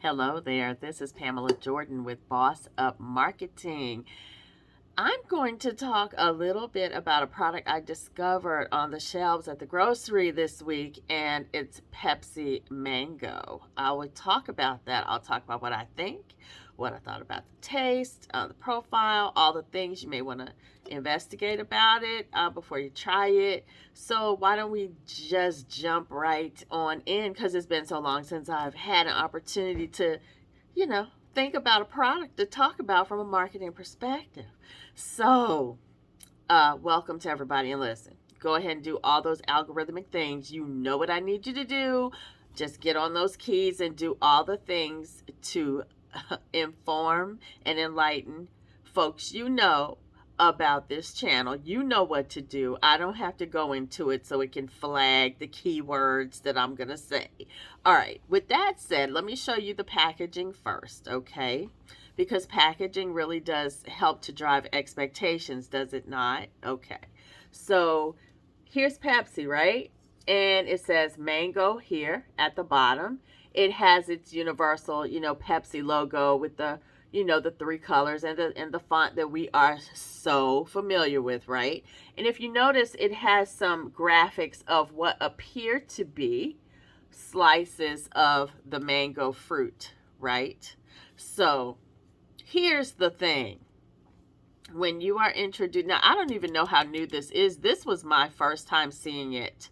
Hello there. This is Pamela Jordan with Boss Up Marketing. I'm going to talk a little bit about a product I discovered on the shelves at the grocery this week, and it's Pepsi Mango. I will talk about that. I'll talk about what I think, what I thought about the taste, the profile, all the things you may want to investigate about it before you try it. So why don't we just jump right on in, because it's been so long since I've had an opportunity to, think about a product to talk about from a marketing perspective. So, welcome to everybody, and listen, go ahead and do all those algorithmic things. You know what I need you to do. Just get on those keys and do all the things to inform and enlighten folks about this channel. You know what to do. I don't have to go into it so it can flag the keywords that I'm going to say. All right, with that said, let me show you the packaging first, okay? Because packaging really does help to drive expectations, does it not? Okay. So here's Pepsi, right? And it says mango here at the bottom. It has its universal, Pepsi logo with the, the three colors and the font that we are so familiar with, right? And if you notice, it has some graphics of what appear to be slices of the mango fruit, right? So here's the thing. When you are introduced, now I don't even know how new this is. This was my first time seeing it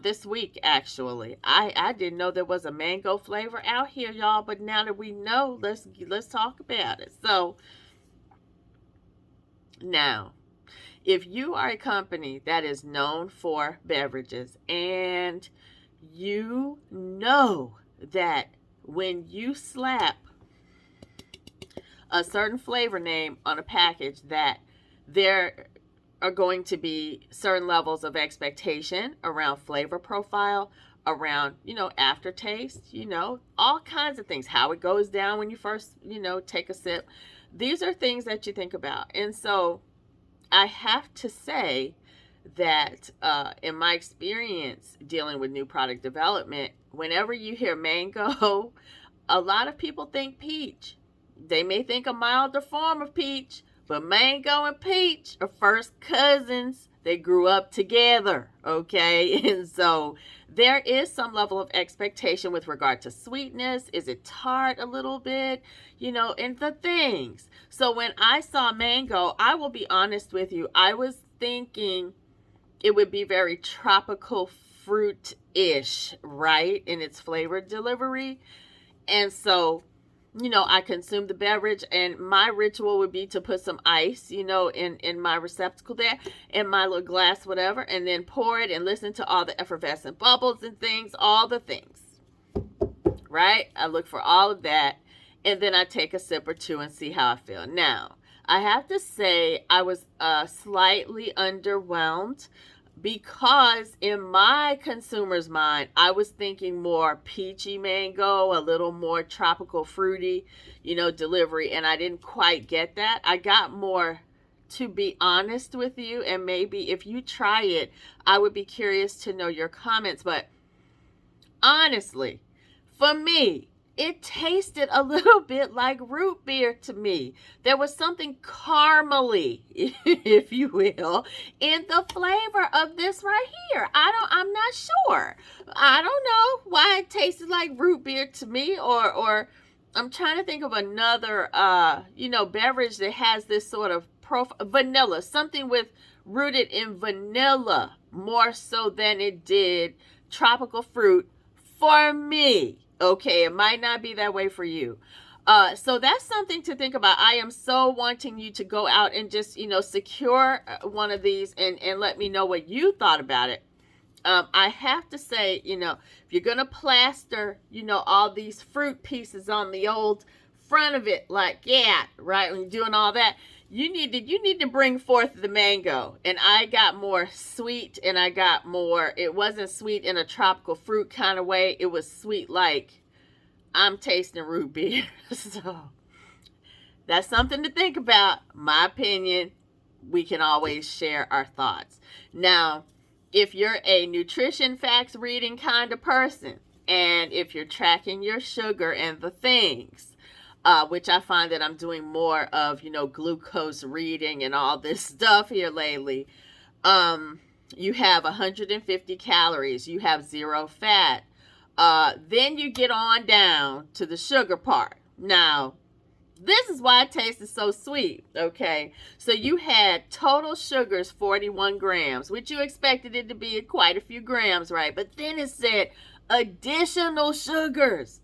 this week, actually. I didn't know there was a mango flavor out here, y'all, but now that we know, let's talk about it. So now, if you are a company that is known for beverages, and you know that when you slap a certain flavor name on a package, that there are going to be certain levels of expectation around flavor profile, around, aftertaste, all kinds of things, how it goes down when you first, take a sip. These are things that you think about. And so I have to say that in my experience dealing with new product development, whenever you hear mango, a lot of people think peach. They may think a milder form of peach, but mango and peach are first cousins. They grew up together, okay? And so there is some level of expectation with regard to sweetness. Is it tart a little bit? And the things. So when I saw mango, I will be honest with you, I was thinking it would be very tropical fruit-ish, right, in its flavor delivery. And so I consume the beverage, and my ritual would be to put some ice, in my receptacle there, in my little glass, whatever, and then pour it and listen to all the effervescent bubbles and things, all the things, right? I look for all of that, and then I take a sip or two and see how I feel. Now, I have to say I was slightly underwhelmed, because in my consumer's mind, I was thinking more peachy mango, a little more tropical fruity, delivery, and I didn't quite get that. I got more, to be honest with you, and maybe if you try it, I would be curious to know your comments. But honestly, for me, it tasted a little bit like root beer to me. There was something caramely, if you will, in the flavor of this right here. I'm not sure. I don't know why it tasted like root beer to me, or I'm trying to think of another, beverage that has this sort of vanilla, something with rooted in vanilla more so than it did tropical fruit for me. Okay, it might not be that way for you. So that's something to think about. I am so wanting you to go out and just, secure one of these and let me know what you thought about it. I have to say, if you're going to plaster, all these fruit pieces on the old front of it, like, yeah, right, when you're doing all that, you need to bring forth the mango. And I got more sweet, and I got more, it wasn't sweet in a tropical fruit kind of way. It was sweet like I'm tasting root beer. So that's something to think about. My opinion, we can always share our thoughts. Now, if you're a nutrition facts reading kind of person, And if you're tracking your sugar and the things, which I find that I'm doing more of, glucose reading and all this stuff here lately. You have 150 calories. You have 0 fat. Then you get on down to the sugar part. Now, this is why it tastes so sweet, okay? So you had total sugars 41 grams, which you expected it to be quite a few grams, right? But then it said additional sugars,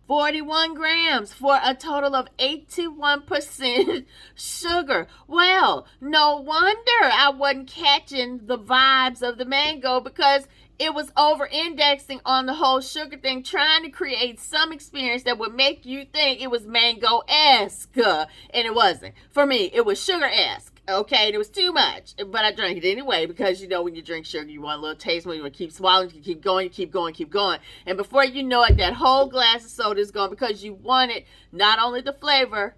41 grams for a total of 81% sugar. Well, no wonder I wasn't catching the vibes of the mango, because it was over-indexing on the whole sugar thing, trying to create some experience that would make you think it was mango-esque. And it wasn't. For me, it was sugar-esque. Okay, and it was too much. But I drank it anyway, because, when you drink sugar, you want a little taste. When you want to keep swallowing, you keep going, keep going, keep going. And before you know it, that whole glass of soda is gone, because you wanted not only the flavor,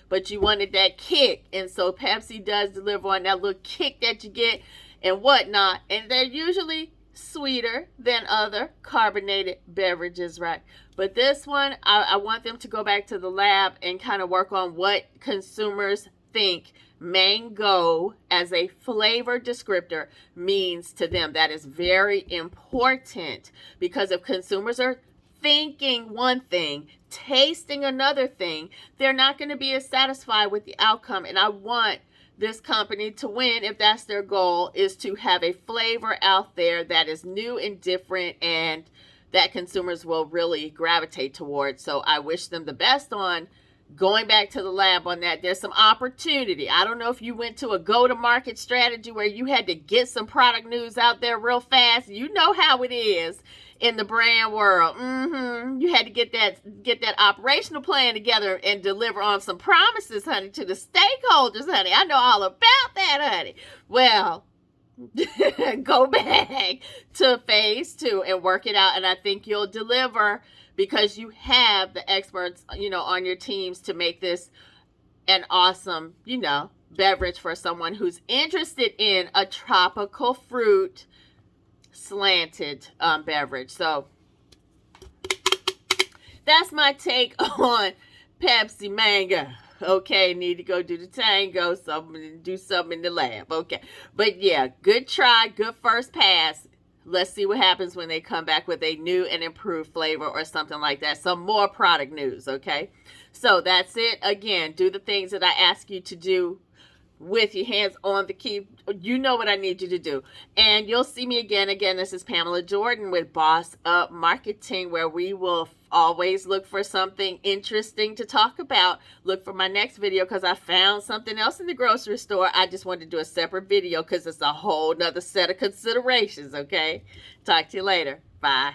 but you wanted that kick. And so Pepsi does deliver on that little kick that you get and whatnot, and they're usually sweeter than other carbonated beverages, right? But this one, I want them to go back to the lab and kind of work on what consumers think mango as a flavor descriptor means to them. That is very important, because if consumers are thinking one thing, tasting another thing, they're not going to be as satisfied with the outcome. And I want this company to win, if that's their goal, is to have a flavor out there that is new and different and that consumers will really gravitate towards. So I wish them the best on going back to the lab on that. There's some opportunity. I don't know if you went to a go-to-market strategy where you had to get some product news out there real fast. You know how it is in the brand world. You had to get that operational plan together and deliver on some promises, honey, to the stakeholders, honey. I know all about that, honey. Well, go back to phase 2 and work it out, and I think you'll deliver, because you have the experts, on your teams to make this an awesome, beverage for someone who's interested in a tropical fruit slanted beverage. So that's my take on Pepsi Mango. Okay, need to go do the tango, do something in the lab. Okay, but yeah, good try, good first pass. Let's see what happens when they come back with a new and improved flavor or something like that. Some more product news, okay? So that's it. Again, do the things that I ask you to do with your hands on the key. You know what I need you to do. And you'll see me again. Again, this is Pamela Jordan with Boss Up Marketing, where we will always look for something interesting to talk about. Look for my next video, because I found something else in the grocery store. I just wanted to do a separate video because it's a whole nother set of considerations, okay? Talk to you later. Bye.